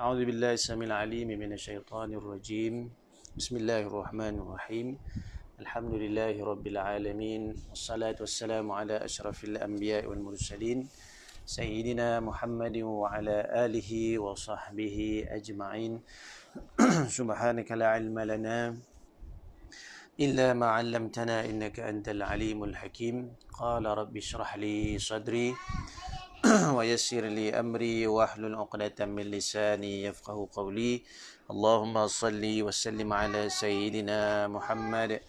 أعوذ بالله السميع العليم من الشيطان الرجيم. بسم الله الرحمن الرحيم. الحمد لله رب العالمين، والصلاة والسلام على أشرف الأنبياء والمرسلين سيدنا محمد وعلى آله وصحبه أجمعين. سبحانك لا علم لنا إلا ما علمتنا إنك أنت العليم الحكيم. قال رب اشرح لي صدري ويسر لي أمري واحلل عقدة من لساني يفقه قولي. اللهم صل وسلم على سيدنا محمد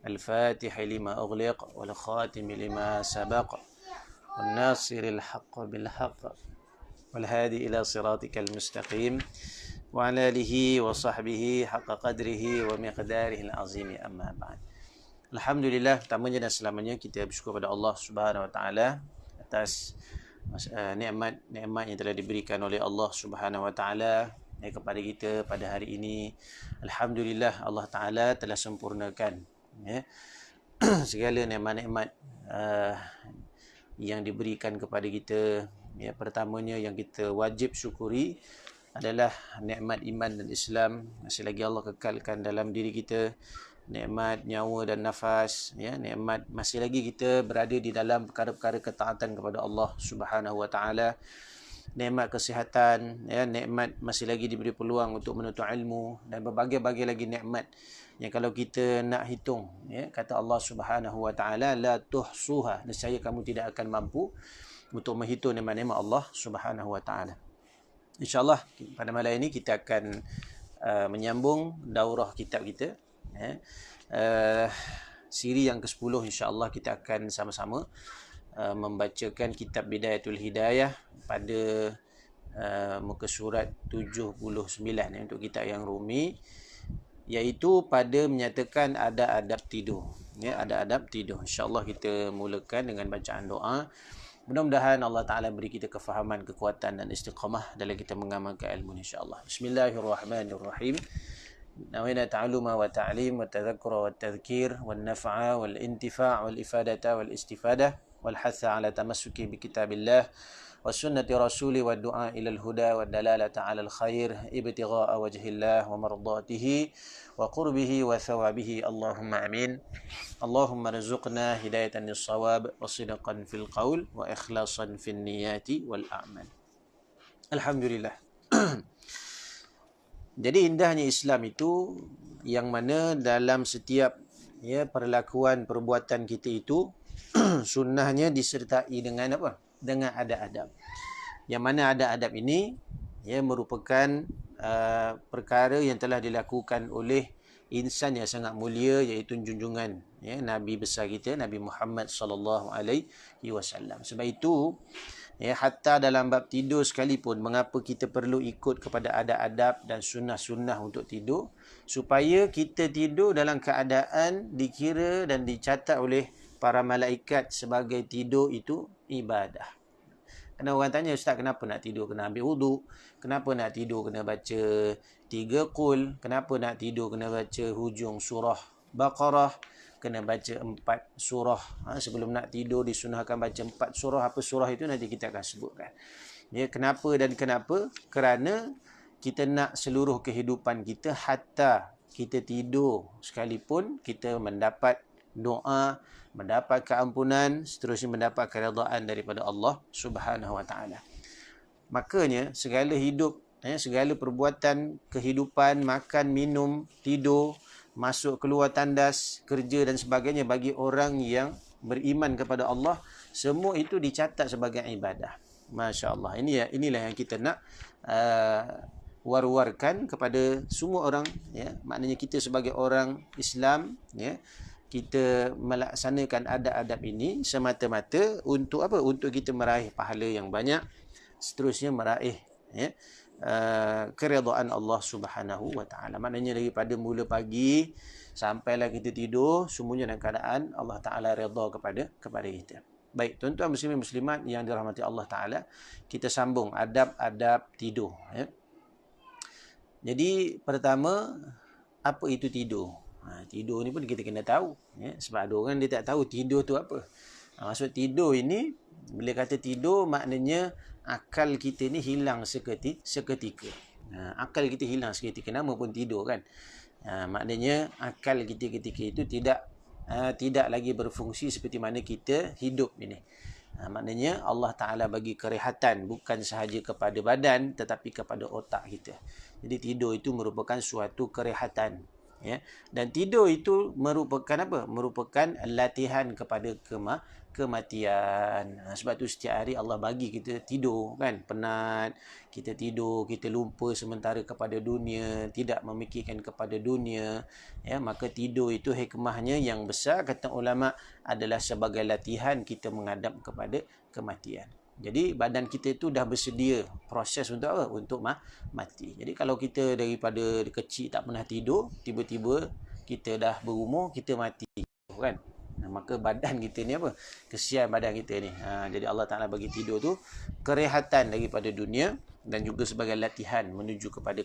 الفاتح لما أغلق والخاتم لما سبق والناصر الحق بالحق والهادي إلى صراطك المستقيم وعلى آله وصحبه حق قدره ومقداره العظيم. أما بعد. Alhamdulillah, pertamanya dan selamanya kita bersyukur pada Allah Subhanahu Wa Taala atas nikmat-nikmat yang telah diberikan oleh Allah Subhanahu Wa Taala kepada kita pada hari ini. Alhamdulillah, Allah Taala telah sempurnakan segala nikmat-nikmat yang diberikan kepada kita. Pertamanya yang kita wajib syukuri adalah nikmat iman dan Islam. Masih lagi Allah kekalkan dalam diri kita nikmat nyawa dan nafas, nikmat masih lagi kita berada di dalam perkara-perkara ketaatan kepada Allah Subhanahu Wa Taala, nikmat kesihatan, nikmat masih lagi diberi peluang untuk menuntut ilmu, dan berbagai-bagai lagi nikmat yang kalau kita nak hitung, kata Allah Subhanahu Wa Taala, la tuhsuha, nescaya kamu tidak akan mampu untuk menghitung nikmat-nikmat Allah Subhanahu Wa Taala. InsyaAllah pada malam ini kita akan menyambung daurah kitab kita, siri yang ke-10. InsyaAllah kita akan sama-sama membacakan kitab Bidayatul Hidayah pada muka surat 79 untuk kitab yang rumi, iaitu pada menyatakan ada adab tidur. Ada adab tidur. InsyaAllah kita mulakan dengan bacaan doa. Mudah-mudahan Allah Ta'ala beri kita kefahaman, kekuatan dan istiqamah dalam kita mengamalkan ilmu, insyaAllah. Bismillahirrahmanirrahim. نوينا التعلم والتعليم والتذكر والتذكير والنفع والانتفاع والإفادة والاستفادة والحث على تمسك بكتاب الله والسنة رسوله والدعاء إلى الهدى والدلالة على الخير ابتغاء وجه الله ومرضاته وقربه وثوابه. اللهم آمين. اللهم ارزقنا هداية للصواب وصدقا في القول وإخلاصا في النيات والأعمال. الحمد لله. Jadi indahnya Islam itu yang mana dalam setiap perlakuan perbuatan kita itu sunnahnya disertai dengan apa? Dengan adab-adab. Yang mana adab-adab ini merupakan perkara yang telah dilakukan oleh insan yang sangat mulia, iaitu junjungan Nabi besar kita, Nabi Muhammad sallallahu alaihi wasallam. Sebab itu hatta dalam bab tidur sekalipun, mengapa kita perlu ikut kepada adab-adab dan sunnah-sunnah untuk tidur, supaya kita tidur dalam keadaan dikira dan dicatat oleh para malaikat sebagai tidur itu ibadah. Kena orang tanya, Ustaz, kenapa nak tidur kena ambil wuduk? Kenapa nak tidur kena baca 3 qul? Kenapa nak tidur kena baca hujung surah Baqarah? Kena baca 4 surah. Sebelum nak tidur disunahkan baca 4 surah. Apa surah itu nanti kita akan sebutkan. Kenapa dan kenapa? Kerana kita nak seluruh kehidupan kita, hatta kita tidur sekalipun, kita mendapat doa, mendapat keampunan, seterusnya mendapat keredaan daripada Allah Subhanahu Wa Taala. Makanya segala hidup, segala perbuatan kehidupan, makan, minum, tidur, masuk keluar tandas, kerja dan sebagainya, bagi orang yang beriman kepada Allah, semua itu dicatat sebagai ibadah. Masya Allah. Inilah yang kita nak war-warkan kepada semua orang. Maknanya kita sebagai orang Islam, kita melaksanakan adab-adab ini semata-mata untuk apa? Untuk kita meraih pahala yang banyak, seterusnya meraih keredaan Allah Subhanahu Wa Taala. Maknanya daripada mula pagi sampailah kita tidur, semuanya dalam keadaan Allah Taala redha kepada kita. Baik, tuan-tuan muslimin muslimat yang dirahmati Allah Taala, kita sambung adab-adab tidur. Jadi pertama, apa itu tidur? Tidur ni pun kita kena tahu, sebab ada orang dia tak tahu tidur tu apa. Maksud tidur ini, bila kata tidur, maknanya akal kita ni hilang seketika. Akal kita hilang seketika, nama pun tidur kan. Maknanya akal kita ketika itu tidak lagi berfungsi seperti mana kita hidup ini. Maknanya Allah Ta'ala bagi kerehatan bukan sahaja kepada badan tetapi kepada otak kita. Jadi tidur itu merupakan suatu kerehatan. Ya. Dan tidur itu merupakan apa? Merupakan latihan kepada kematian. Sebab tu setiap hari Allah bagi kita tidur kan. Penat, kita tidur, kita lupa sementara kepada dunia, tidak memikirkan kepada dunia. Ya, maka tidur itu hikmahnya yang besar kata ulama adalah sebagai latihan kita menghadap kepada kematian. Jadi badan kita itu dah bersedia proses untuk apa? Untuk mati. Jadi kalau kita daripada kecil tak pernah tidur, tiba-tiba kita dah berumur, kita mati kan. Maka badan kita ni apa? Kesian badan kita ni. Jadi Allah Ta'ala bagi tidur tu kerehatan daripada dunia dan juga sebagai latihan menuju kepada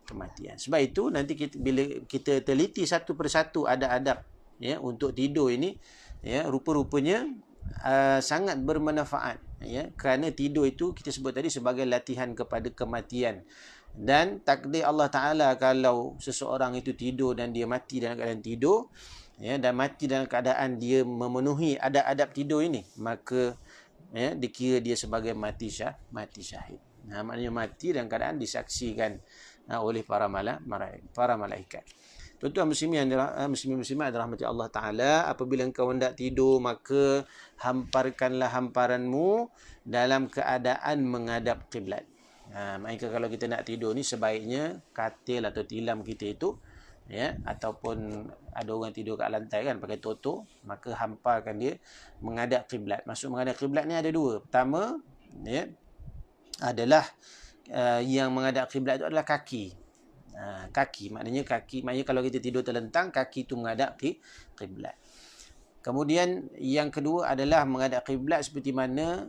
kematian. Sebab itu nanti bila kita teliti satu persatu adab-adab ya untuk tidur ini, ya rupa-rupanya sangat bermanfaat, ya, kerana tidur itu kita sebut tadi sebagai latihan kepada kematian. Dan takdir Allah Ta'ala kalau seseorang itu tidur dan dia mati dalam keadaan tidur, ya, dan mati dalam keadaan dia memenuhi adab-adab tidur ini, maka ya, dikira dia sebagai mati syahid. Maknanya mati dalam keadaan disaksikan oleh para malaikat. Tuan-tuan muslimin dirahmati Allah Ta'ala, apabila engkau hendak tidur, maka hamparkanlah hamparanmu dalam keadaan menghadap kiblat. Maka kalau kita nak tidur ni, sebaiknya katil atau tilam kita itu, ya, ataupun ada orang tidur kat lantai kan, pakai toto, maka hamparkan dia menghadap kiblat. Maksud menghadap kiblat ni ada dua. Pertama, ya, adalah yang menghadap kiblat itu adalah kaki. Kaki maknanya kalau kita tidur terlentang, kaki itu menghadap kiblat. Kemudian yang kedua adalah menghadap kiblat seperti mana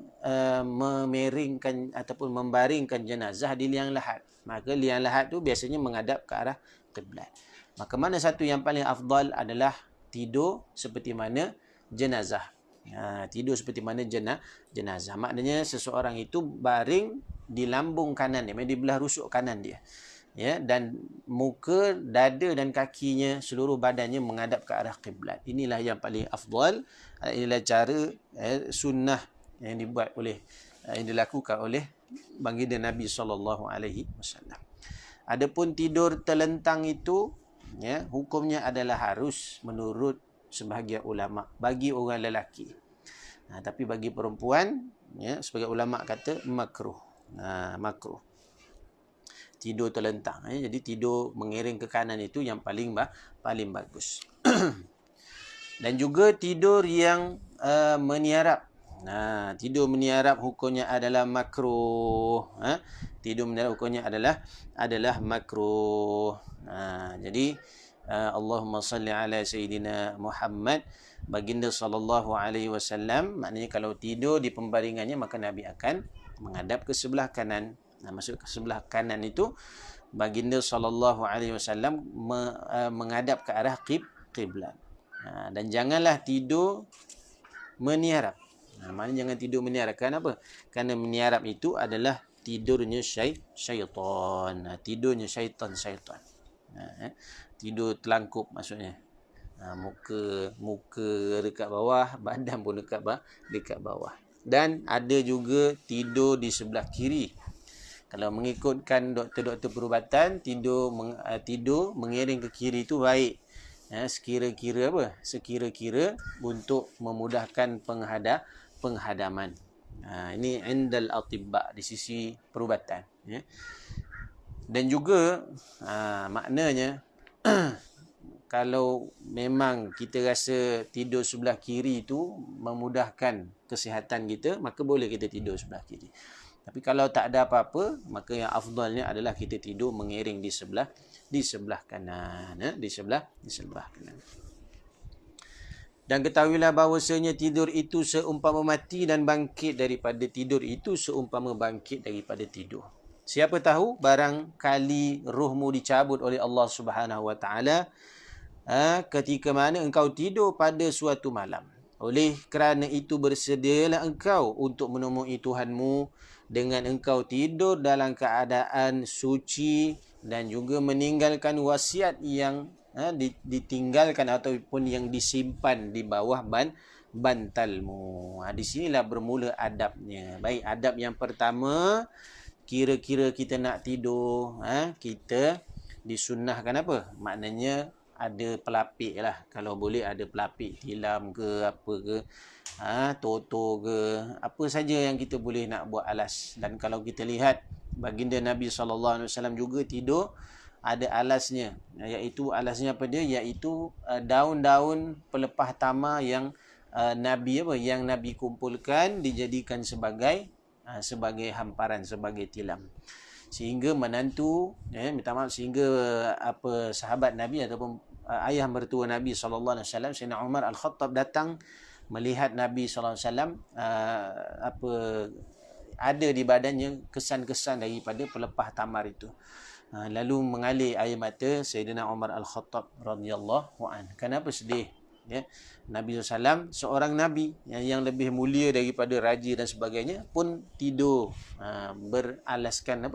memeringkan ataupun membaringkan jenazah di liang lahat. Maka liang lahat tu biasanya menghadap ke arah kiblat. Maka mana satu yang paling afdal adalah tidur seperti mana jenazah. Tidur seperti mana jenazah. Maknanya seseorang itu baring di lambung kanan dia, di belah rusuk kanan dia. Ya, dan muka, dada dan kakinya, seluruh badannya menghadap ke arah kiblat. Inilah yang paling afdal. Inilah cara sunnah yang dibuat oleh yang dilakukan oleh baginda Nabi SAW. Adapun tidur terlentang itu, ya, hukumnya adalah harus menurut sebahagian ulama bagi orang lelaki. Tapi bagi perempuan, ya, sebagai ulama kata makruh. Makruh tidur terlentang, ya. Jadi tidur mengiring ke kanan itu yang paling bagus. Dan juga tidur yang meniarap. Tidur meniarap hukumnya adalah makruh. Tidur meniarap hukumnya adalah makruh. Jadi Allahumma salli ala Sayyidina Muhammad, baginda sallallahu alaihi wasallam, maknanya kalau tidur di pembaringannya maka Nabi akan menghadap ke sebelah kanan. Maksud ke sebelah kanan itu baginda sallallahu alaihi wasallam menghadap ke arah kiblat. Dan janganlah tidur meniarap. Maknanya jangan tidur meniarap. Kenapa? Kerana meniarap itu adalah tidurnya syaitan. Tidurnya syaitan. Tidur telangkup maksudnya. Muka dekat bawah, badan pun dekat bawah. Dan ada juga tidur di sebelah kiri. Kalau mengikutkan doktor-doktor perubatan, tidur mengiring ke kiri itu baik. Sekira-kira untuk memudahkan penghadaman. Ini indal atibba, di sisi perubatan. Ya. Dan juga maknanya kalau memang kita rasa tidur sebelah kiri itu memudahkan kesihatan kita, maka boleh kita tidur sebelah kiri. Tapi kalau tak ada apa-apa, maka yang afdalnya adalah kita tidur mengiring di sebelah kanan, di sebelah kanan. Dan ketahuilah bahawasanya tidur itu seumpama mati dan bangkit daripada tidur itu seumpama bangkit daripada tidur. Siapa tahu barangkali ruhmu dicabut oleh Allah Subhanahu Wa Taala ketika mana engkau tidur pada suatu malam. Oleh kerana itu bersedialah engkau untuk menemui Tuhanmu dengan engkau tidur dalam keadaan suci dan juga meninggalkan wasiat yang ditinggalkan ataupun yang disimpan di bawah bantalmu. Di sinilah bermula adabnya. Baik, adab yang pertama, kira-kira kita nak tidur, kita disunnahkan apa? Maknanya ada pelapik lah. Kalau boleh ada pelapik tilam ke apa ke, toto ke, apa saja yang kita boleh nak buat alas. Dan kalau kita lihat baginda Nabi SAW juga tidur ada alasnya, iaitu alasnya apa dia, iaitu daun-daun pelepah tamar yang yang Nabi kumpulkan dijadikan sebagai hamparan, sebagai tilam. Sehingga menantu, minta maaf, sehingga sahabat Nabi ataupun ayah mertua Nabi SAW, Sayyidina Umar Al-Khattab datang melihat Nabi SAW ada di badannya kesan-kesan daripada pelepah tamar itu. Lalu mengalir air mata Sayyidina Umar Al-Khattab radhiyallahu anhu. Kenapa sedih? Nabi SAW, seorang Nabi yang lebih mulia daripada raja dan sebagainya, pun tidur beralaskan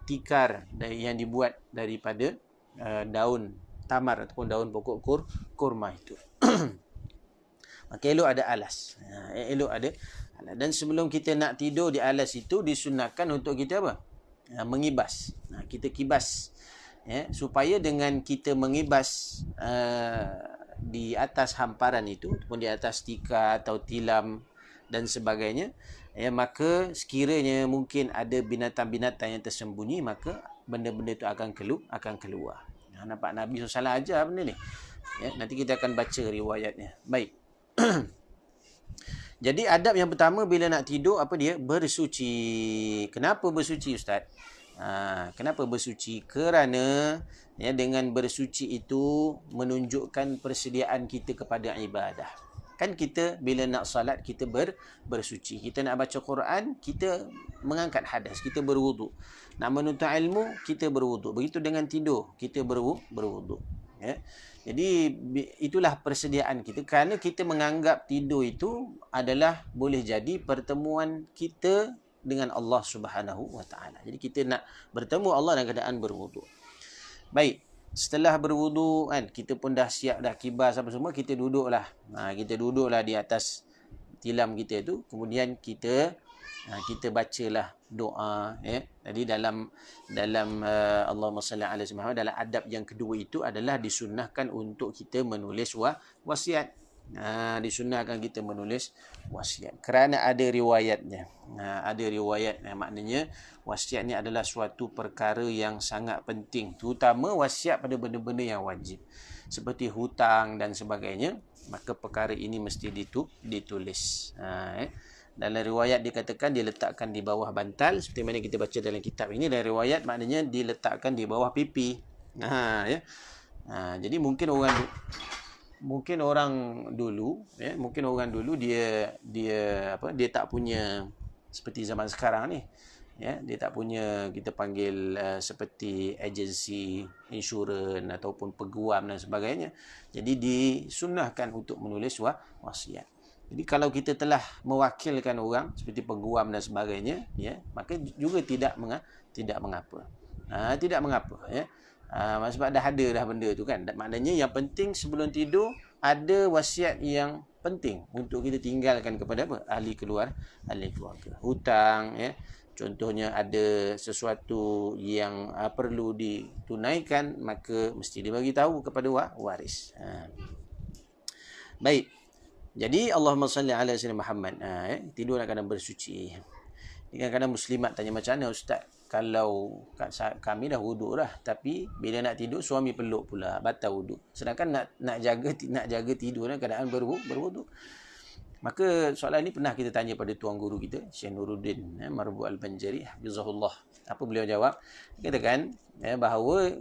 tikar yang dibuat daripada daun tamar ataupun daun pokok kurma itu. Maka elok ada alas. Dan sebelum kita nak tidur di alas itu, disunatkan untuk kita mengibas. Kita kibas. Supaya dengan kita mengibas di atas hamparan itu ataupun di atas tikar atau tilam dan sebagainya, maka sekiranya mungkin ada binatang-binatang yang tersembunyi, maka benda-benda itu akan keluar. Nampak Nabi SAW ajar benda ni. Nanti kita akan baca riwayatnya. Baik. Jadi adab yang pertama bila nak tidur, apa dia? Bersuci. Kenapa bersuci, Ustaz? Kenapa bersuci? Kerana dengan bersuci itu menunjukkan persediaan kita kepada ibadah. Kan kita bila nak salat, kita bersuci. Kita nak baca Quran, kita mengangkat hadas, kita berwuduk. Nak menuntut ilmu, kita berwuduk. Begitu dengan tidur, kita berwuduk. Jadi itulah persediaan kita, kerana kita menganggap tidur itu adalah boleh jadi pertemuan kita dengan Allah Subhanahu Wa Taala. Jadi kita nak bertemu Allah dalam keadaan berwuduk. Baik, setelah berwuduk kan, kita pun dah siap, dah kibas apa semua, kita duduklah. Kita duduklah di atas tilam kita itu, kemudian kita bacalah doa. Jadi dalam Allahumma salli ala Muhammad, dalam adab yang kedua itu adalah disunnahkan untuk kita menulis wasiat. Disunnahkan kita menulis wasiat kerana ada riwayatnya. Maknanya wasiat ni adalah suatu perkara yang sangat penting, terutama wasiat pada benda-benda yang wajib seperti hutang dan sebagainya. Maka perkara ini mesti ditulis. Dalam riwayat dikatakan diletakkan di bawah bantal, seperti mana kita baca dalam kitab ini. Dalam riwayat maknanya diletakkan di bawah pipi. Jadi mungkin orang dulu dia tak punya seperti zaman sekarang ni. Dia tak punya, kita panggil seperti agensi insurans ataupun peguam dan sebagainya. Jadi disunnahkan untuk menulis wasiat. Jadi kalau kita telah mewakilkan orang seperti peguam dan sebagainya, maka juga tidak mengapa. Tidak mengapa. Sebab dah ada dah benda tu kan. Maknanya yang penting sebelum tidur ada wasiat yang penting untuk kita tinggalkan kepada ahli keluarga. Hutang, contohnya ada sesuatu yang perlu ditunaikan, maka mesti dibagi tahu kepada waris. Baik. Jadi Allahumma salli ala Sayyidina Muhammad. Tidur nak kena bersuci. Kadang-kadang muslimat tanya, macam mana Ustaz, kalau kami dah wuduk dah, tapi bila nak tidur suami peluk pula, batal wuduk. Sedangkan nak jaga tidur dalam keadaan berwuduk. Maka soalan ini pernah kita tanya pada tuan guru kita, Syekh Nuruddin Marbu Al-Banjari hafizahullah. Apa beliau jawab? Dia katakan bahawa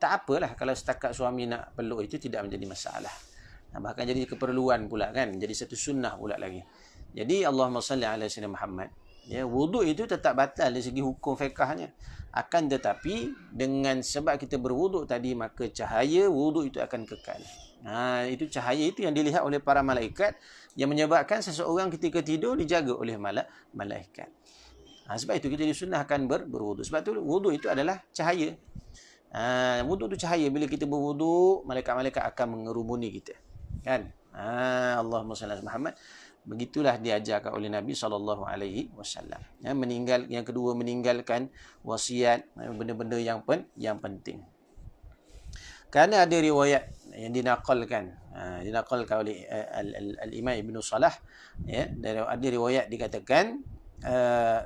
tak apalah kalau setakat suami nak peluk, itu tidak menjadi masalah. Bahkan jadi keperluan pula kan, jadi satu sunnah pula lagi. Jadi Allahumma salli ala Sayyidina Muhammad. Ya, wuduk itu tetap batal dari segi hukum fiqahnya. Akan tetapi dengan sebab kita berwuduk tadi, maka cahaya wuduk itu akan kekal. Itu cahaya itu yang dilihat oleh para malaikat, yang menyebabkan seseorang ketika tidur dijaga oleh malaikat. Sebab itu kita disunahkan berwuduk. Sebab tu wuduk itu adalah cahaya. Wuduk itu cahaya. Bila kita berwuduk, malaikat-malaikat akan mengerumuni kita. Kan? Allahumma salli ala Muhammad. Begitulah diajarkan oleh Nabi SAW. Yang kedua, meninggalkan wasiat, benda-benda yang penting. Kerana ada riwayat yang dinakalkan oleh Al-Imam Ibn Salah, ya, ada riwayat dikatakan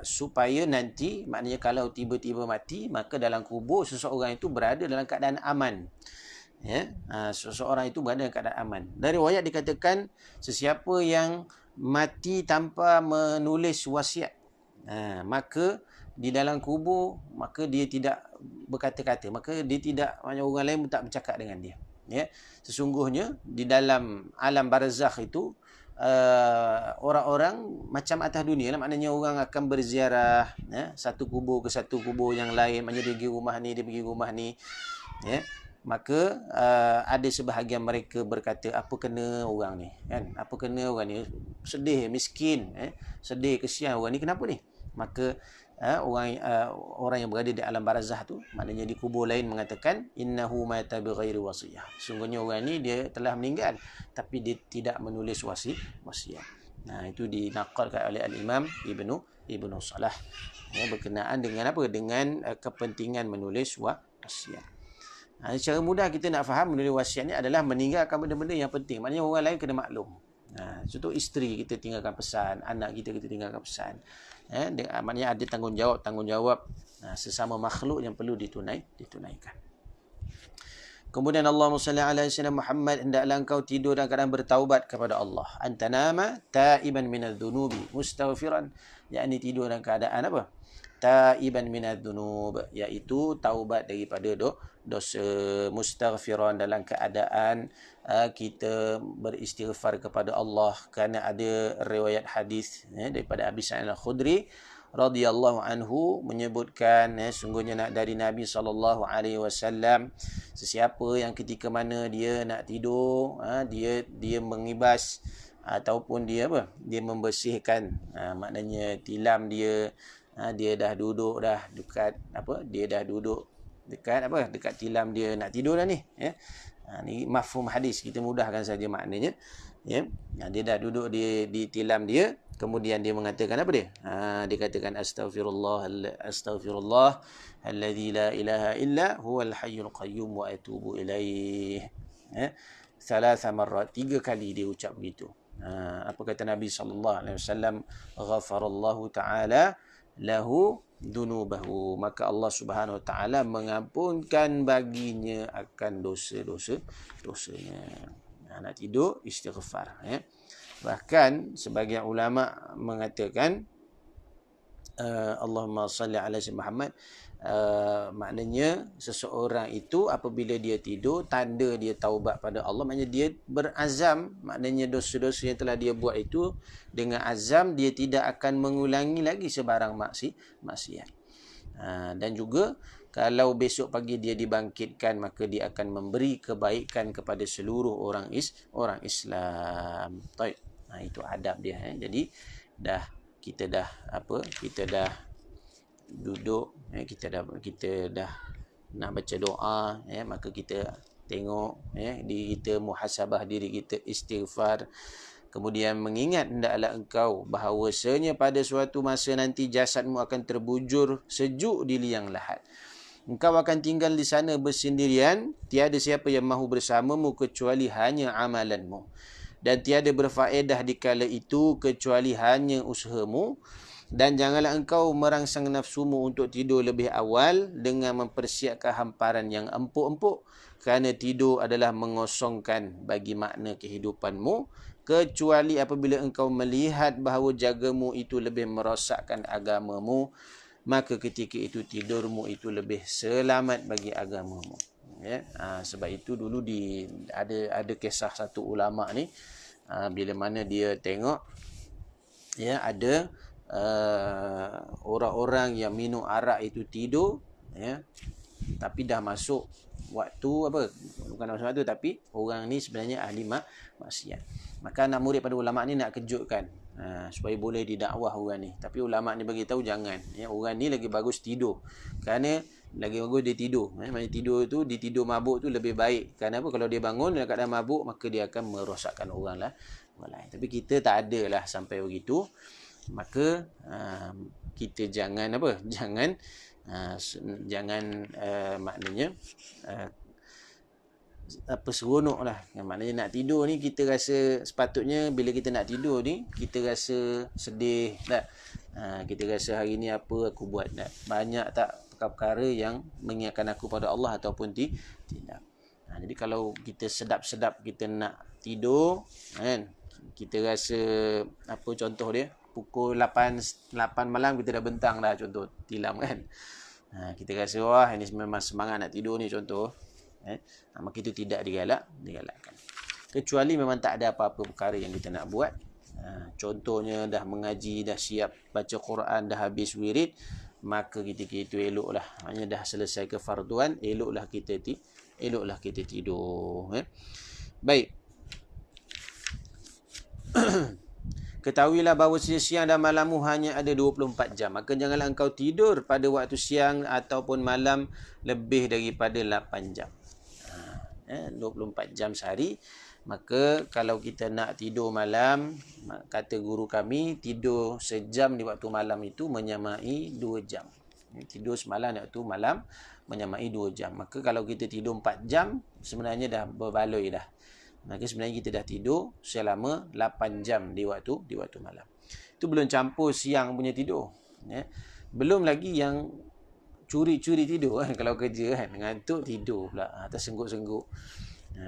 supaya nanti, maknanya kalau tiba-tiba mati, maka dalam kubur seseorang itu berada dalam keadaan aman. Ya, seseorang itu berada dalam keadaan aman. Dari riwayat dikatakan sesiapa yang mati tanpa menulis wasiat, maka di dalam kubur, maka dia tidak berkata-kata, maka dia tidak, maknanya orang lain pun tak bercakap dengan dia. Ya, sesungguhnya di dalam alam barzakh itu orang-orang macam atas dunia lah, maknanya orang akan berziarah, ya, satu kubur ke satu kubur yang lain, maknanya dia pergi rumah ni, dia pergi rumah ni, ya. Maka ada sebahagian mereka berkata, apa kena orang ni, kan? Apa kena orang ni? Sedih, miskin, sedih, kesian orang ni, kenapa ni? Maka orang yang berada di alam barzah tu, maknanya di kubur lain, mengatakan innahu mata bighairi wasiyah. Sungguhnya orang ni dia telah meninggal tapi dia tidak menulis wasiat. Itu dinakalkan oleh Al-Imam Ibnu Salah, berkenaan dengan apa? Dengan kepentingan menulis wasiat. Secara mudah kita nak faham menulis wasiat ni adalah meninggalkan benda-benda yang penting. Maknanya orang lain kena maklum. Contoh isteri kita tinggalkan pesan, anak kita tinggalkan pesan. Maknanya ada tanggungjawab sesama makhluk yang perlu ditunaikan. Kemudian Allahumma salli ala sayyidina Muhammad, hendaklah engkau tidur dalam keadaan bertaubat kepada Allah. Antanama taiban minadz-dzunubi mustaghfiran, yakni tidur dalam keadaan apa? Taiban minadz-dzunub, iaitu taubat daripada dosa, mustaghfiran dalam keadaan kita beristighfar kepada Allah. Kerana ada riwayat hadis daripada Abi Sa'id Al-Khudri radhiyallahu anhu menyebutkan, sungguhnya dari Nabi SAW, sesiapa yang ketika mana dia nak tidur, dia mengibas ataupun dia membersihkan, maknanya tilam dia, dia dah duduk dekat dekat tilam dia, nak tidur dah ni, ni mafhum hadis, kita mudahkan saja maknanya, ya. Dia dah duduk di tilam dia, kemudian dia mengatakan apa dia? Dia katakan astaghfirullah alladzi la ilaha illa huwal hayyul qayyum wa atubu ilaih. Salasa marrat, 3 kali dia ucap begitu. Apa kata Nabi SAW? Ghafarallahu ta'ala lahu dunubahu, maka Allah Subhanahu Wa Ta'ala mengampunkan baginya akan dosa-dosanya. Nak tidur, istighfar. Bahkan sebagian ulama mengatakan Allahumma salli ala sayyidina Muhammad, maknanya seseorang itu apabila dia tidur, tanda dia taubat pada Allah, maknanya dia berazam, maknanya dosa-dosa yang telah dia buat itu dengan azam dia tidak akan mengulangi lagi sebarang maksiat. Dan juga kalau besok pagi dia dibangkitkan, maka dia akan memberi kebaikan kepada seluruh orang Islam. Baik. Itu adab dia. Jadi kita dah duduk, kita dah nak baca doa, maka kita tengok diri kita, muhasabah diri kita, istighfar, kemudian mengingat hendaklah engkau bahawasanya pada suatu masa nanti jasadmu akan terbujur sejuk di liang lahat. Engkau akan tinggal di sana bersendirian, tiada siapa yang mahu bersamamu kecuali hanya amalanmu, dan tiada berfaedah di kala itu kecuali hanya usahamu. Dan janganlah engkau merangsang nafsumu untuk tidur lebih awal dengan mempersiapkan hamparan yang empuk-empuk, kerana tidur adalah mengosongkan bagi makna kehidupanmu, kecuali apabila engkau melihat bahawa jagamu itu lebih merosakkan agamamu, maka ketika itu tidurmu itu lebih selamat bagi agamamu. Sebab itu dulu ada kisah satu ulama ni, bila mana dia tengok ada orang-orang yang minum arak itu tidur, ya, tapi dah masuk waktu apa, bukan masuk waktu, tapi orang ni sebenarnya ahli maksiat. Maka anak murid pada ulama ni nak kejutkan, supaya boleh didakwah orang ni. Tapi ulama ni bagi tahu jangan, ya, orang ni lagi bagus tidur. Kerana lagi bagus dia tidur. Maksudnya tidur tu, ditidur mabuk tu lebih baik. Kerana apa? Kalau dia bangun dalam keadaan mabuk, maka dia akan merosakkan orang lah. Tapi kita tak ada lah sampai begitu. Maka kita jangan apa? Jangan maknanya apa, seronok lah. Maknanya nak tidur ni, kita rasa sepatutnya bila kita nak tidur ni, kita rasa sedih tak? Kita rasa hari ni apa aku buat tak? Banyak tak perkara-perkara yang mengingatkan aku pada Allah ataupun tidak. Jadi kalau kita sedap-sedap kita nak tidur, kan, kita rasa apa, contoh dia pukul 8 malam kita dah bentang dah, contoh tilam kan. Kita rasa wah ini memang semangat nak tidur ni, contoh. Maka itu tidak digalakkan. Kecuali memang tak ada apa-apa perkara yang kita nak buat. Contohnya dah mengaji, dah siap baca Quran, dah habis wirid, maka ketika itu eloklah, maknanya dah selesai kefarduan, eloklah kita tidur. Baik. Ketahuilah bahawa siang dan malammu hanya ada 24 jam. Maka janganlah engkau tidur pada waktu siang ataupun malam lebih daripada 8 jam. 24 jam sehari. Maka kalau kita nak tidur malam, kata guru kami, tidur sejam di waktu malam itu menyamai 2 jam. Tidur semalam di waktu malam menyamai 2 jam. Maka kalau kita tidur 4 jam, sebenarnya dah berbaloi dah. Maka sebenarnya kita dah tidur selama 8 jam di waktu malam. Itu belum campur siang punya tidur. Belum lagi yang curi-curi tidur kan, kalau kerja kan, ngantuk tidur pula, tersengguk-sengguk.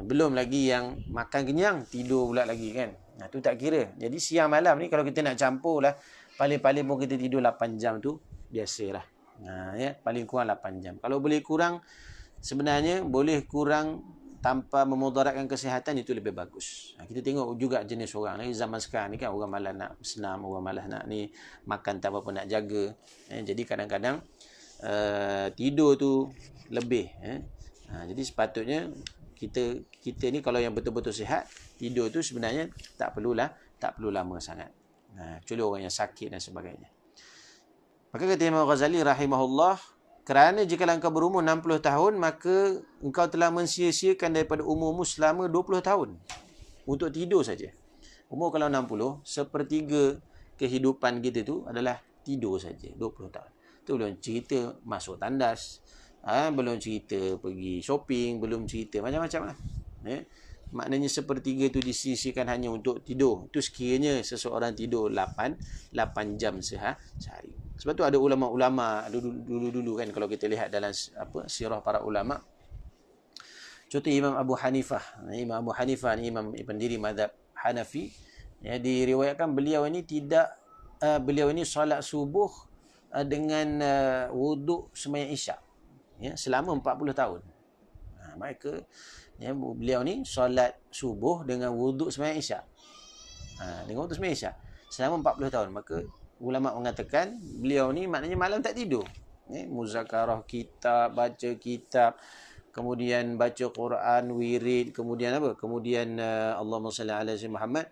Belum lagi yang makan kenyang tidur pula lagi kan. Tu tak kira. Jadi siang malam ni kalau kita nak campur lah, paling-paling pun kita tidur 8 jam tu biasalah. Paling kurang 8 jam. Kalau boleh kurang, sebenarnya boleh kurang tanpa memudaratkan kesihatan, itu lebih bagus. Kita tengok juga jenis orang ni zaman sekarang ni kan, orang malas nak senam, orang malas nak ni makan tak apa-apa nak jaga. Jadi kadang-kadang tidur tu lebih. Jadi sepatutnya kita ni kalau yang betul-betul sihat, tidur tu sebenarnya tak perlu lama sangat. Kecuali orang yang sakit dan sebagainya. Maka kata Imam Ghazali rahimahullah, kerana jika engkau berumur 60 tahun, maka engkau telah mensia-siakan daripada umurmu selama 20 tahun untuk tidur saja. Umur kalau 60, sepertiga kehidupan kita tu adalah tidur saja, 20 tahun. Tu belum cerita masuk tandas, belum cerita pergi shopping, belum cerita macam-macam lah. Maknanya sepertiga tu disisikan hanya untuk tidur. Itu sekiranya seseorang tidur 8 jam sehari. Sebab tu ada ulama-ulama dulu-dulu kan, kalau kita lihat dalam sirah para ulama. Contoh Imam Abu Hanifah. Imam Abu Hanifah ni imam pendiri mazhab Hanafi. Diriwayatkan beliau ini solat subuh dengan wuduk sembahyang isyak. Selama 40 tahun. Maka beliau ni solat subuh dengan wuduk sembahyang isyak. Dengan wuduk sembahyang isyak selama 40 tahun. Maka ulama mengatakan beliau ni maknanya malam tak tidur. Muzakarah kitab, baca kitab, kemudian baca Quran, wirid, kemudian apa? Kemudian Allahumma salli ala sayyidina Muhammad,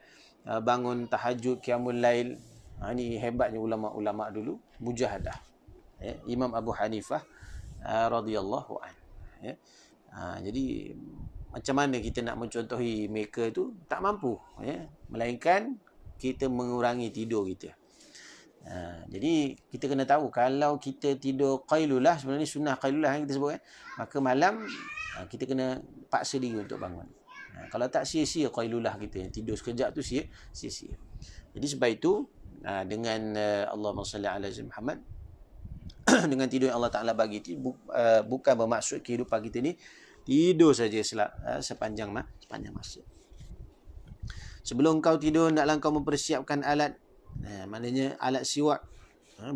bangun tahajud, qiyamul lail. Ini hebatnya ulama-ulama dulu, mujahadah. Imam Abu Hanifah radhiyallahu an. Jadi macam mana kita nak mencontohi mereka tu? Tak mampu. Melainkan kita mengurangi tidur kita. Jadi kita kena tahu, kalau kita tidur qailulah, sebenarnya sunnah qailulah yang kita sebut kan, maka malam kita kena paksa diri untuk bangun. Kalau tak, sia-sia qailulah kita, tidur sekejap tu sia-sia. Jadi sebab itu dengan Allahumma salli ala sayyidina Muhammad, dengan tidur yang Allah Ta'ala bagi itu, bukan bermaksud kehidupan kita ni tidur saja sepanjang masa. Sebelum kau tidur, hendaklah kau mempersiapkan alat, maknanya alat siwak,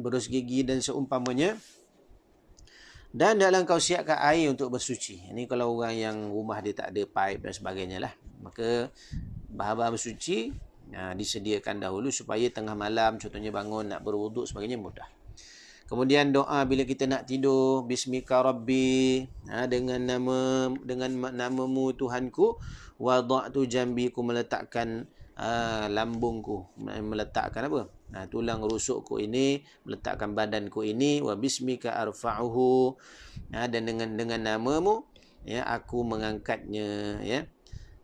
berus gigi dan seumpamanya, dan hendaklah kau siapkan air untuk bersuci. Ini kalau orang yang rumah dia tak ada pipe dan sebagainya lah, maka bahan-bahan bersuci Disediakan dahulu supaya tengah malam contohnya bangun nak berwuduk sebagainya mudah. Kemudian doa bila kita nak tidur, bismika rabbi, dengan namamu Tuhanku, wada'tu jambi, ku meletakkan lambungku, meletakkan apa? Tulang rusukku ini, meletakkan badanku ini, wa bismika arfa'uhu, dan dengan namamu aku mengangkatnya,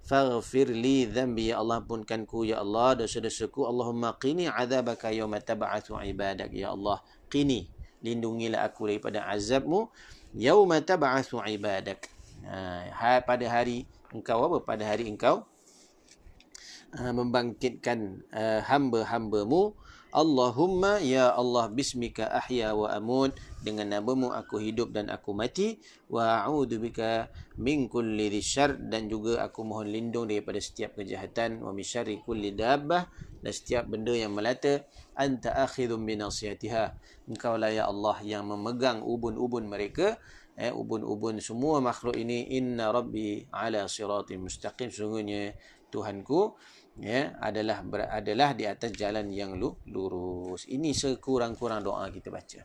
faghfir li dhanbi, ya Allah ampunkanku ya Allah dosa-dosaku, Allahumma qini adzabaka yauma tab'atsu ibadak, ya Allah qini, lindungilah aku daripada azabmu yauma tab'atsu ibadak, pada hari engkau pada hari engkau membangkitkan hamba-hambamu. Allahumma, ya Allah, bismika ahya wa amut, dengan namamu aku hidup dan aku mati, wa a'udzu bika min kulli syarr, dan juga aku mohon lindung daripada setiap kejahatan, wa min syarri kulli dabbah, dan setiap benda yang melata, anta akhidhum bi nasiyatiha, engkau lah ya Allah yang memegang ubun-ubun mereka, ubun-ubun semua makhluk ini. Inna rabbi ala siratin mustaqim, sungguhnya Tuhanku adalah di atas jalan yang lurus. Ini sekurang-kurang doa kita baca.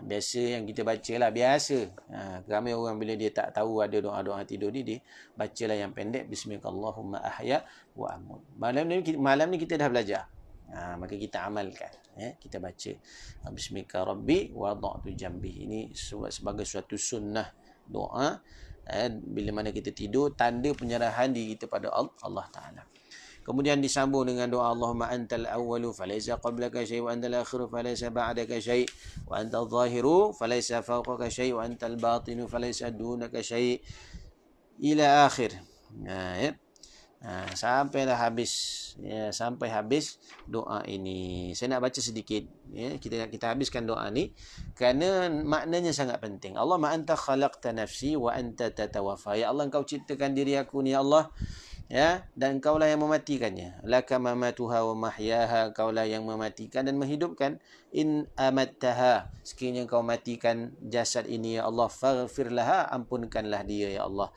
Biasa yang kita baca lah, biasa. Ramai orang bila dia tak tahu ada doa-doa tidur ni, dia bacalah yang pendek, bismillahirrahmanirrahim ahya wa amut. Malam ni kita dah belajar. Maka kita amalkan. Kita baca bismika rabbi wada'tu jambi. Ini sebagai suatu sunnah doa. Bila mana kita tidur, tanda penyerahan diri kita pada Allah Ta'ala. Kemudian disambung dengan doa Allahumma antal awwalu falaysa qablaka syai' wa antal akhiru falaysa ba'daka syai' wa antal zahiru falaysa fawqaka syai' wa antal batinu falaysa dunaka syai' ila akhir. Sampailah habis, sampai habis doa ini. Saya nak baca sedikit, kita habiskan doa ni kerana maknanya sangat penting. Allahumma anta khalaqta nafsi wa anta tatawaffa, ya Allah engkau ciptakan diri aku ni ya Allah, dan engkaulah yang mematikannya. Laka mamatuha wa mahyaha, engkaulah yang mematikan dan menghidupkan. In amattaha, sekiranya engkau matikan jasad ini ya Allah, faghfir laha, ampunkanlah dia ya Allah.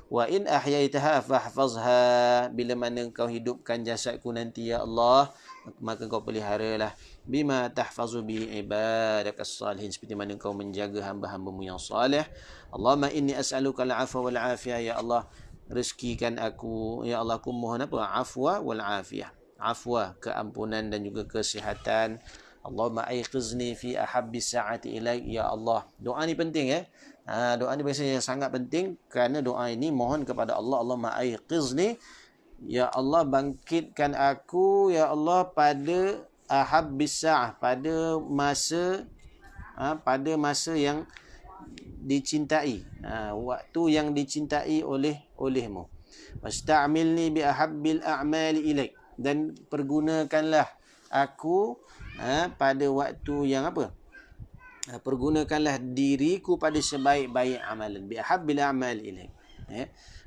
Wa in ahyaitaha fahfazha, bila mana engkau hidupkan jasadku nanti ya Allah, maka engkau peliharalah. Bima tahfazu bi ibadakas salihin, seperti mana engkau menjaga hamba-hambamu yang salih. Allahumma inni as'aluka al-'afwa wal 'afiyah, ya Allah rezekikan aku ya Allah, aku mohon afwa wal afiyah, afwa keampunan dan juga kesihatan. Allahumma aiqizni fi ahabbi sa'ati ilaik, ya Allah. Doa ni penting doa ni biasanya sangat penting kerana doa ini mohon kepada Allah. Allahumma aiqizni, ya Allah bangkitkan aku ya Allah pada ahabbi sa'ah, pada masa yang dicintai, waktu yang dicintai olehmu. Wasta'milni bi ahabbil a'mali ilaik, dan pergunakanlah aku pada waktu yang pergunakanlah diriku pada sebaik-baik amalan. Bi ahabbil a'mali ilaik,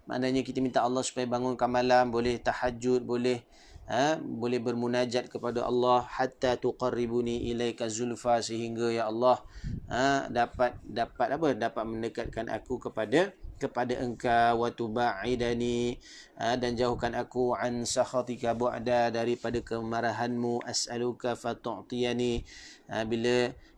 maknanya kita minta Allah supaya bangunkan malam, boleh tahajud, boleh bermunajat kepada Allah, hatta tuqarribuni ilaika zulfa, sehingga ya Allah dapat mendekatkan aku kepada engkau, wa tubaidani, dan jauhkan aku an sakhatika bu'da, daripada kemarahanmu. As'aluka fatu'tiyani,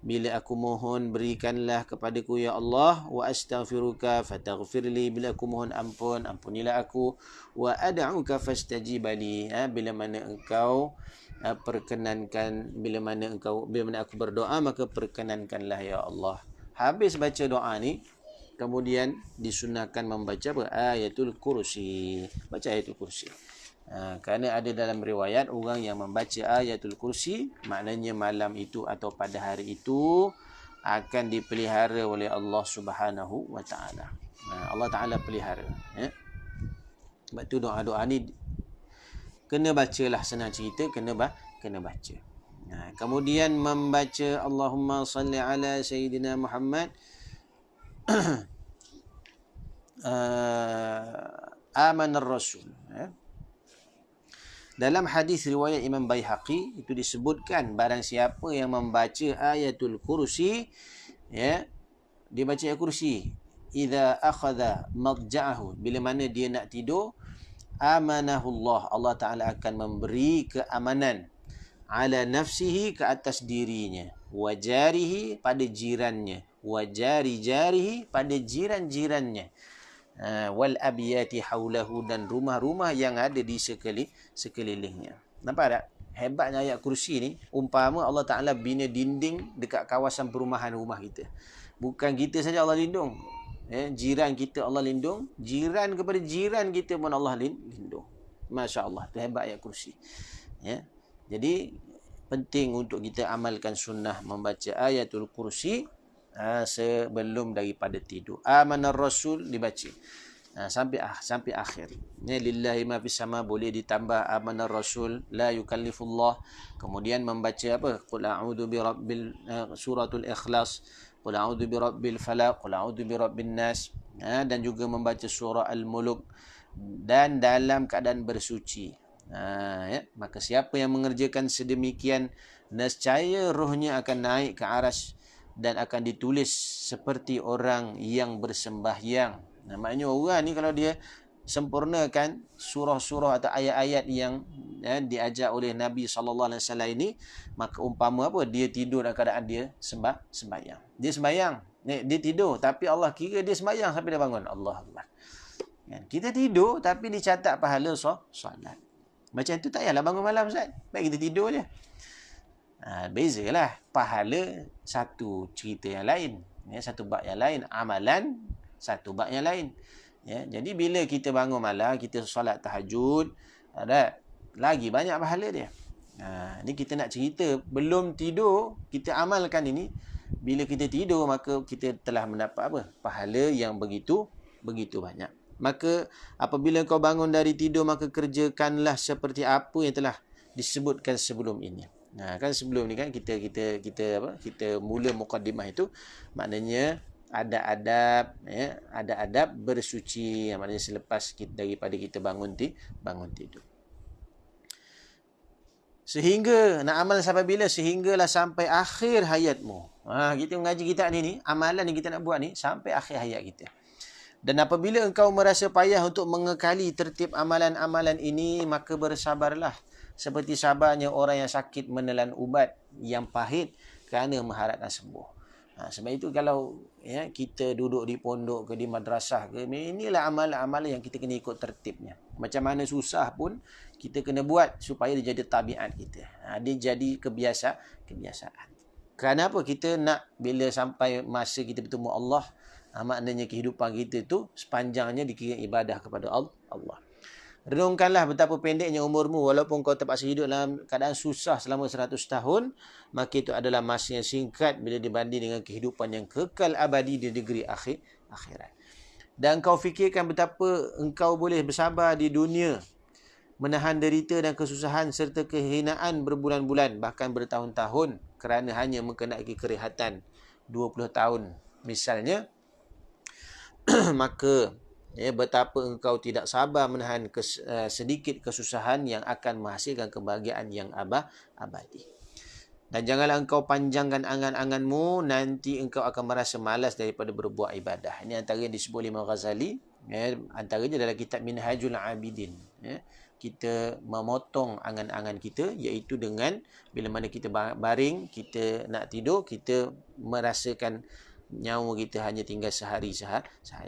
bila aku mohon berikanlah kepadaku ya Allah. Wa astaghfiruka fataghfirli, bila aku mohon ampunilah aku. Wa ad'uka fastajibali, bila mana engkau perkenankan, bila mana aku berdoa maka perkenankanlah ya Allah. Habis baca doa ni, kemudian disunahkan membaca ayatul kursi. Baca ayatul kursi. Kerana ada dalam riwayat orang yang membaca ayatul kursi, maknanya malam itu atau pada hari itu akan dipelihara oleh Allah Subhanahu wa taala. Allah Taala pelihara. Sebab tu doa-doa ni kena bacalah, senang cerita kena baca. Kemudian membaca Allahumma salli ala Sayyidina Muhammad, amanar Rasul. Dalam hadis riwayat Imam Baihaqi itu disebutkan barang siapa yang membaca ayatul kursi, dia baca ayatul kursi, idza akhadha madja'ahu, bila mana dia nak tidur, amanahullah, Allah Ta'ala akan memberi keamanan, ala nafsihi, ke atas dirinya, wa jarihi, pada jirannya, wa jari-jarihi, pada jiran-jirannya, wal abiyati haulahu, dan rumah-rumah yang ada di sekelilingnya. Nampak tak? Hebatnya ayat kursi ni. Umpama Allah Ta'ala bina dinding dekat kawasan perumahan rumah kita. Bukan kita saja Allah lindung. Jiran kita Allah lindung. Jiran kepada jiran kita pun Allah lindung. Masya Allah. Itu hebat ayat kursi. Ya. Jadi, penting untuk kita amalkan sunnah membaca ayatul kursi sebelum daripada tidur. Amanar Rasul dibaca. Sampai akhir. Lillahi ma fis sama, boleh ditambah amanar Rasul, la yukallifullah. Kemudian membaca apa? Qul a'udzu birabbil suratul Ikhlas, qul a'udzu birabbil falaq, qul a'udzu birabbin nas. Dan juga membaca surah Al-Mulk, dan dalam keadaan bersuci. Maka siapa yang mengerjakan sedemikian, nescaya rohnya akan naik ke aras dan akan ditulis seperti orang yang bersembahyang. Maknanya orang ni kalau dia sempurnakan surah-surah atau ayat-ayat yang diajar oleh Nabi SAW ini, maka umpama apa? Dia tidur dalam keadaan dia sembahyang. Dia sembahyang, dia tidur, tapi Allah kira dia sembahyang sampai dia bangun. Allah Akbar. Kita tidur tapi dicatat pahala solat. Macam tu tak payahlah bangun malam, Ustaz. Baik kita tidur je. Bezalah. Pahala satu cerita yang lain. Satu bab yang lain. Amalan satu bab yang lain. Jadi bila kita bangun malam, kita solat tahajud, lagi banyak pahala dia. Ni kita nak cerita. Belum tidur, kita amalkan ini. Bila kita tidur, maka kita telah mendapat apa? Pahala yang begitu banyak. Maka apabila kau bangun dari tidur, maka kerjakanlah seperti apa yang telah disebutkan sebelum ini. Kan sebelum ni kan kita mula mukaddimah itu, maknanya ada adab bersuci, maknanya selepas daripada kita bangun tidur. Sehingga nak amal sampai bila? Sehinggalah sampai akhir hayatmu. Kita mengaji kitab ni, amalan yang kita nak buat ni sampai akhir hayat kita. Dan apabila engkau merasa payah untuk mengekali tertib amalan-amalan ini, maka bersabarlah. Seperti sabarnya orang yang sakit menelan ubat yang pahit kerana mengharapkan sembuh. Sebab itu kalau kita duduk di pondok ke di madrasah ke, inilah amalan-amalan yang kita kena ikut tertibnya. Macam mana susah pun kita kena buat supaya dia jadi tabiat kita. Dia jadi kebiasaan. Kerana apa? Kita nak bila sampai masa kita bertemu Allah, maknanya kehidupan kita tu sepanjangnya dikira ibadah kepada Allah. Renungkanlah betapa pendeknya umurmu, walaupun kau terpaksa hidup dalam keadaan susah selama 100 tahun, maka itu adalah masa yang singkat bila dibanding dengan kehidupan yang kekal abadi di negeri akhirat. Dan kau fikirkan betapa engkau boleh bersabar di dunia, menahan derita dan kesusahan serta kehinaan berbulan-bulan, bahkan bertahun-tahun kerana hanya mengenaki kerehatan 20 tahun misalnya. Maka betapa engkau tidak sabar menahan sedikit kesusahan yang akan menghasilkan kebahagiaan yang abadi. Dan janganlah engkau panjangkan angan-anganmu, nanti engkau akan merasa malas daripada berbuat ibadah. Ini antara yang disebut oleh Imam Ghazali. Antaranya dalam kitab Minhajul Abidin. Kita memotong angan-angan kita, iaitu dengan bila mana kita baring, kita nak tidur, kita merasakan nyawa kita hanya tinggal sehari.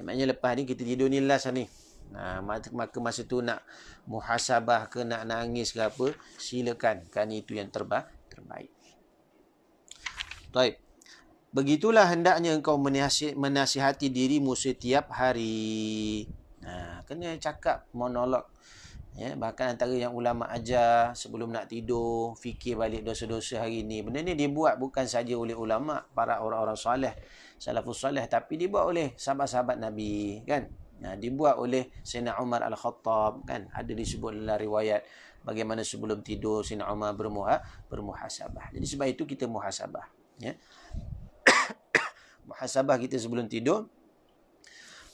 Maknanya lepas ni kita tidur ni last ni. Maka masa tu nak muhasabah ke, nak nangis ke apa, silakan. Kan itu yang terbaik. Baik. Begitulah hendaknya engkau menasihati dirimu setiap hari. Kena cakap monolog. Bahkan antara yang ulama ajar sebelum nak tidur, fikir balik dosa-dosa hari ni. Benda ni dibuat bukan saja oleh ulama, para orang-orang soleh, salafus soleh, tapi dibuat oleh sahabat-sahabat Nabi, kan? Dibuat oleh Sayyidina Umar Al-Khattab, kan? Ada disebut dalam riwayat bagaimana sebelum tidur Sayyidina Umar bermuhasabah. Jadi sebab itu kita muhasabah. Muhasabah kita sebelum tidur.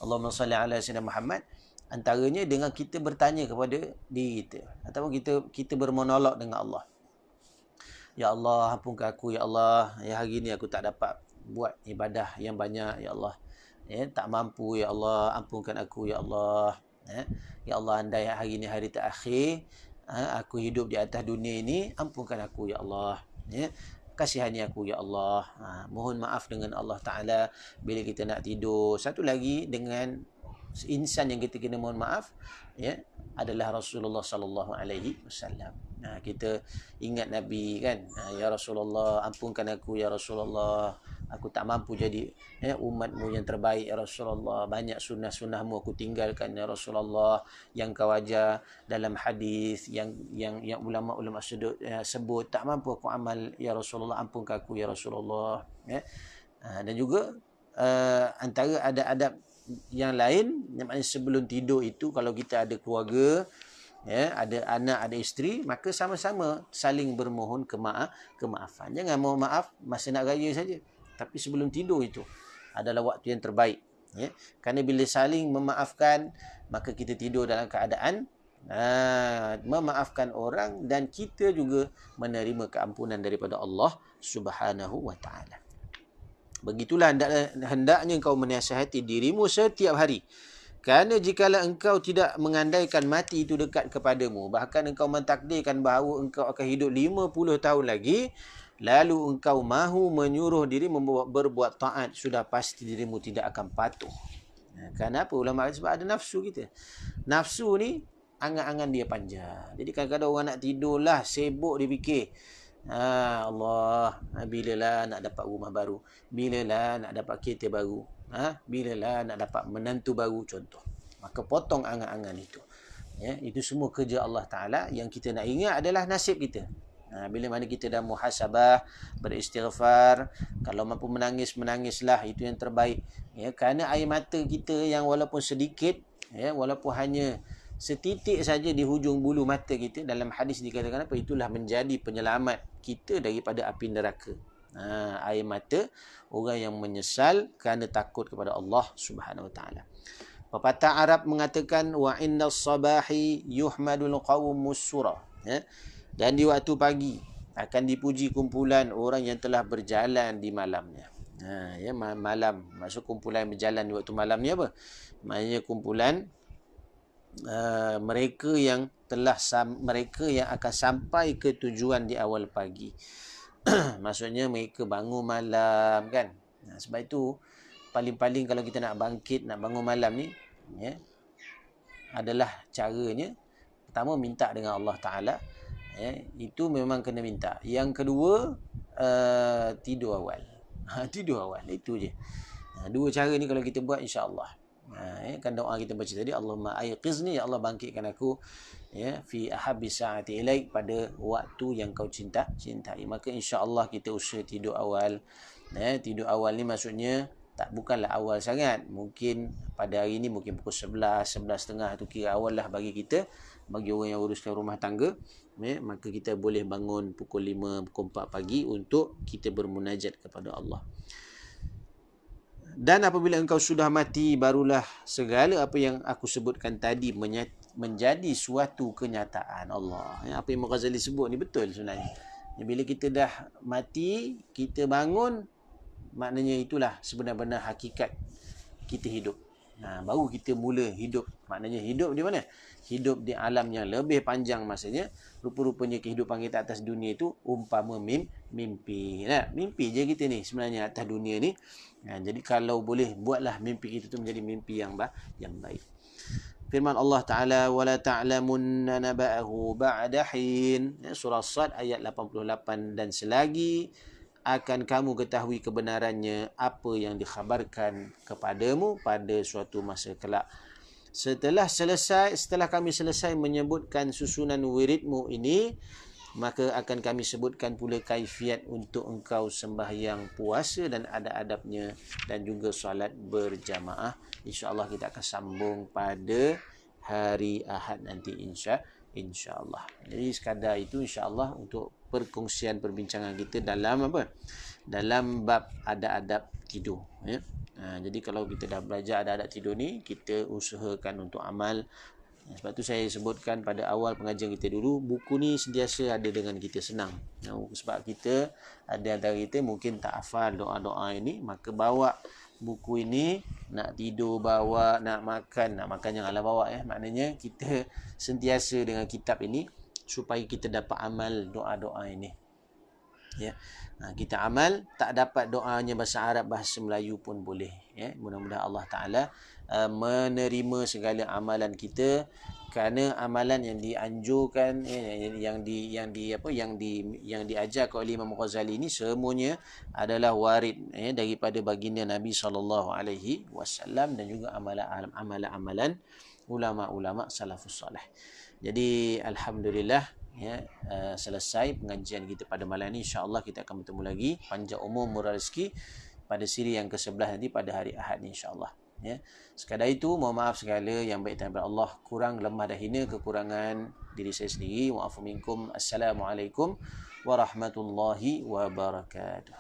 Allahumma salli ala Sayyidina Muhammad. Antaranya dengan kita bertanya kepada diri kita, ataupun kita bermonolog dengan Allah. Ya Allah, ampunkan aku. Ya Allah, hari ni aku tak dapat buat ibadah yang banyak. Ya Allah, tak mampu. Ya Allah, ampunkan aku. Ya Allah, Ya Allah, andai hari ini hari terakhir, aku hidup di atas dunia ini, ampunkan aku ya Allah. Ya. Kasihani aku ya Allah. Mohon maaf dengan Allah Ta'ala bila kita nak tidur. Satu lagi dengan insan yang kita kena mohon maaf, ya, adalah Rasulullah sallallahu alaihi wasallam. Kita ingat Nabi kan, ya Rasulullah, ampunkan aku ya Rasulullah, aku tak mampu jadi umatmu yang terbaik ya Rasulullah, banyak sunnah-sunnahmu aku tinggalkan ya Rasulullah, yang kau ajar dalam hadis yang ulama-ulama sebut tak mampu aku amal ya Rasulullah, ampunkan aku ya Rasulullah, ya. Dan juga antara adab-adab yang lain, yang maknanya sebelum tidur itu, kalau kita ada keluarga, ya, ada anak, ada isteri, maka sama-sama saling bermohon kemaafan. Jangan mohon maaf masa nak raya saja, tapi sebelum tidur itu adalah waktu yang terbaik, ya. Kerana bila saling memaafkan, maka kita tidur dalam keadaan memaafkan orang, dan kita juga menerima keampunan daripada Allah Subhanahu wa taala. Begitulah hendaknya engkau menasihati dirimu setiap hari. Kerana jikalau engkau tidak mengandaikan mati itu dekat kepadamu, bahkan engkau mentakdirkan bahawa engkau akan hidup 50 tahun lagi, lalu engkau mahu menyuruh dirimu berbuat taat, sudah pasti dirimu tidak akan patuh. Kenapa? Ulama sebab ada nafsu kita. Nafsu ni angan-angan dia panjang. Jadi kadang-kadang orang nak tidurlah, sibuk dia fikir, Allah, bilalah nak dapat rumah baru, bilalah nak dapat kereta baru, bilalah nak dapat menantu baru, contoh. Maka potong angan-angan itu. Ya, itu semua kerja Allah Ta'ala. Yang kita nak ingat adalah nasib kita. Bila mana kita dah muhasabah, beristighfar, kalau mampu menangis, menangislah, itu yang terbaik. Ya, kerana air mata kita yang walaupun sedikit, ya, walaupun hanya setitik saja di hujung bulu mata kita, dalam hadis dikatakan apa? Itulah menjadi penyelamat kita daripada api neraka. Air mata orang yang menyesal kerana takut kepada Allah Subhanahu wa taala. Pepatah Arab mengatakan, wa innas sabahi yuhmadul qawmus surah, ya. Dan di waktu pagi akan dipuji kumpulan orang yang telah berjalan di malamnya. Ya, malam, maksud kumpulan berjalan di waktu malam ni apa? Maksudnya kumpulan mereka yang akan sampai ke tujuan di awal pagi. Maksudnya mereka bangun malam kan. Sebab itu paling-paling kalau kita nak bangkit, nak bangun malam ni, ya, adalah caranya pertama minta dengan Allah Ta'ala, ya, itu memang kena minta. Yang kedua, tidur awal. Tidur awal, itu je. Dua cara ni kalau kita buat, insya-Allah. Kan doa kita baca tadi, Allahumma ayqizni, ya Allah bangkitkan aku, ya, fi ahabbi sa'ati ilaik, pada waktu yang kau cintai. Maka insya-Allah kita usaha tidur awal. Tidur awal ni maksudnya bukanlah awal sangat. Mungkin pada hari ni mungkin pukul 11, 11.30 tu kira awal lah bagi kita, bagi orang yang uruskan rumah tangga. Maka kita boleh bangun pukul 5, pukul 4 pagi untuk kita bermunajat kepada Allah. Dan apabila engkau sudah mati, barulah segala apa yang aku sebutkan tadi menjadi suatu kenyataan. Allah. Apa yang Imam Ghazali sebut ni betul sebenarnya. Bila kita dah mati, kita bangun, maknanya itulah sebenar-benar hakikat kita hidup. Baru kita mula hidup. Maknanya hidup di mana? Hidup di alam yang lebih panjang masanya. Rupa-rupanya kehidupan kita atas dunia itu umpama mimpi. Mimpi je kita ni sebenarnya atas dunia ni. Jadi kalau boleh, buatlah mimpi kita tu menjadi mimpi yang baik. Firman Allah Ta'ala, وَلَا تَعْلَمُنَّ نَبَأَهُ بَعْدَ حِينٍ. Surah Sad ayat 88. Dan selagi akan kamu ketahui kebenarannya apa yang dikhabarkan kepadamu pada suatu masa kelak. Setelah kami selesai menyebutkan susunan wiridmu ini, maka akan kami sebutkan pula kaifiat untuk engkau sembahyang puasa dan adab-adabnya, dan juga solat berjamaah. InsyaAllah kita akan sambung pada hari Ahad nanti, insyaAllah. Jadi sekadar itu insyaAllah untuk perkongsian perbincangan kita dalam apa? Dalam bab adab-adab tidur, ya. Jadi kalau kita dah belajar adab-adab tidur ni, kita usahakan untuk amal. Sebab tu saya sebutkan pada awal pengajian kita dulu, buku ni sentiasa ada dengan kita, senang. Sebab kita ada antara kita mungkin tak hafal doa-doa ini, maka bawa buku ini, nak tidur bawa, nak makan janganlah bawa ya. Maknanya kita sentiasa dengan kitab ini supaya kita dapat amal doa-doa ini. Ya. Kita amal, tak dapat doanya bahasa Arab, bahasa Melayu pun boleh ya. Mudah-mudahan Allah Taala menerima segala amalan kita, kerana amalan yang dianjurkan yang diajarkan oleh Imam Ghazali ini semuanya adalah warid daripada baginda Nabi SAW dan juga amalan-amalan ulama-ulama salafus salih. Jadi alhamdulillah ya, selesai pengajian kita pada malam ini. InsyaAllah kita akan bertemu lagi panjang umur murah rezeki pada siri yang ke-11 nanti pada hari Ahad ni insyaAllah ya. Sekadar itu, mohon maaf segala yang baik daripada Allah, kurang lemah dan hina kekurangan diri saya sendiri. Wa'afu minkum. Assalamualaikum warahmatullahi wabarakatuh.